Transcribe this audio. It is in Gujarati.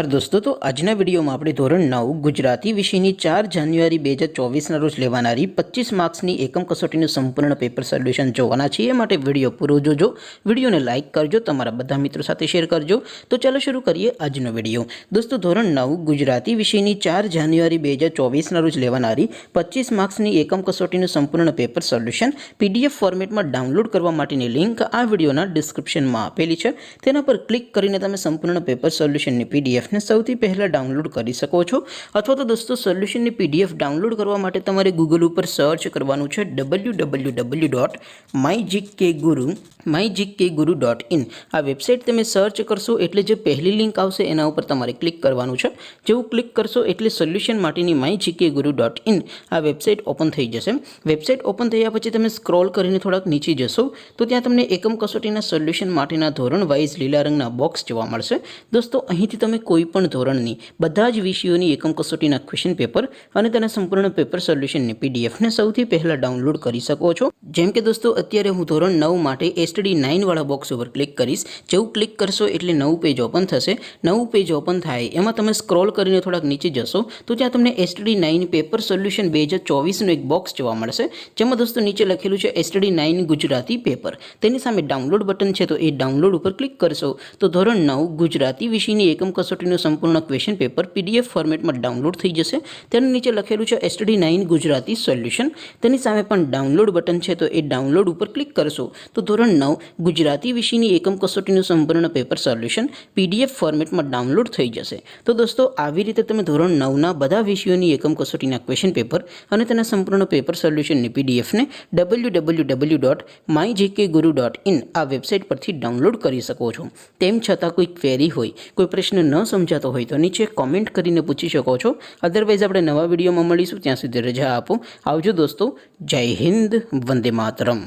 दोस्तों तो आजना वीडियो में આપણે ધોરણ 9 ગુજરાતી વિષયની 4 જાન્યુઆરી 2024 રોજ લેવાનારી 25 માર્ક્સની એકમ કસોટીનું સંપૂર્ણ પેપર સોલ્યુશન જોવાના છીએ। માટે વિડિયો પૂરો જોજો, વિડિયોને લાઈક કરજો, તમારા બધા મિત્રો સાથે શેર કરજો। તો ચાલો શરૂ કરીએ આજનો વિડિયો। દોસ્તો ધોરણ 9 ગુજરાતી વિષયની 4 જાન્યુઆરી 2024 રોજ લેવાનારી 25 માર્ક્સની એકમ કસોટીનું સંપૂર્ણ પેપર સોલ્યુશન પીડીએફ ફોર્મેટમાં ડાઉનલોડ કરવા માટેની લિંક આ વિડિયોના ડિસ્ક્રિપ્શનમાં આપેલી છે। તેના પર ક્લિક કરીને તમે સંપૂર્ણ પેપર સોલ્યુશનની પીડીએફ ने સૌથી પહેલા ડાઉનલોડ કરી શકો છો। અથવા તો દોસ્તો સોલ્યુશનની પીડીએફ ડાઉનલોડ કરવા માટે તમારે ગૂગલ ઉપર સર્ચ કરવાનું છે www.mygkguru.in। આ વેબસાઇટ તમે સર્ચ કરશો એટલે જે પહેલી લિંક આવશે એના ઉપર તમારે ક્લિક કરવાનું છે। જેવું ક્લિક કરશો એટલે સોલ્યુશન માટેની mygkguru.in આ વેબસાઇટ ઓપન થઈ જશે। વેબસાઇટ ઓપન થયા પછી તમે સ્ક્રોલ કરીને થોડાક નીચે જશો તો ત્યાં તમને એકમ કસોટીના સોલ્યુશન માટેના ધોરણ વાઇઝ લીલા રંગના બોક્સ જોવા મળશે। દોસ્તો અહીંથી તમે કોઈપण ધોરણની બધા જ વિષયોની એકમ કસોટીના ક્વેશ્ચન પેપર અને તેના સંપૂર્ણ પેપર સોલ્યુશનની પીડીએફને સૌથી પહેલા ડાઉનલોડ કરી શકો છો। જેમ કે દોસ્તો અત્યારે હું ધોરણ 9 માટે એસટીડી 9 વાળા બોક્સ ઉપર ક્લિક કરીશ। જેવું ક્લિક કરશો એટલે નવું પેજ ઓપન થશે। નવું પેજ ઓપન થાય એમાં તમે સ્ક્રોલ કરીને થોડાક નીચે જશો તો ત્યાં તમને એસટીડી 9 પેપર સોલ્યુશન 2024નું એક બોક્સ જોવા મળશે। જેમાં દોસ્તો નીચે લખેલું છે એસટીડી 9 ગુજરાતી પેપર। તેની સામે ડાઉનલોડ બટન છે તો એ ડાઉનલોડ ઉપર ક્લિક કરશો તો ધોરણ 9 ગુજરાતી વિષયની એકમ કસોટીનું સંપૂર્ણ ક્વેશ્ચન પેપર પીડીએફ ફોર્મેટમાં ડાઉનલોડ થઈ જશે। તેની નીચે લખેલું છે એસટીડી 9 ગુજરાતી સોલ્યુશન। તેની સામે પણ ડાઉનલોડ બટન છે તો એ ડાઉનલોડ ઉપર ક્લિક કરશો તો ધોરણ 9 ગુજરાતી વિષયની એકમ કસોટીનું સંપૂર્ણ પેપર સોલ્યુશન પીડીએફ ફોર્મેટમાં ડાઉનલોડ થઈ જશે। તો દોસ્તો આવી રીતે તમે ધોરણ 9ના બધા વિષયોની એકમ કસોટીના ક્વેશ્ચન પેપર અને તેના સંપૂર્ણ પેપર સોલ્યુશનની પીડીએફને www.mygkguru.in આ વેબસાઇટ પરથી ડાઉનલોડ કરી શકો છો। તેમ છતાં કોઈ ક્વેરી હોય, કોઈ પ્રશ્ન ન સમજાતો હોય તો નીચે કોમેન્ટ કરીને પૂછી શકો છો। અધરવાઇઝ આપણે નવા વિડીયોમાં મળીશું, ત્યાં સુધી રજા આપો। આવજો દોસ્તો, જય હિન્દ, વંદે માતરમ।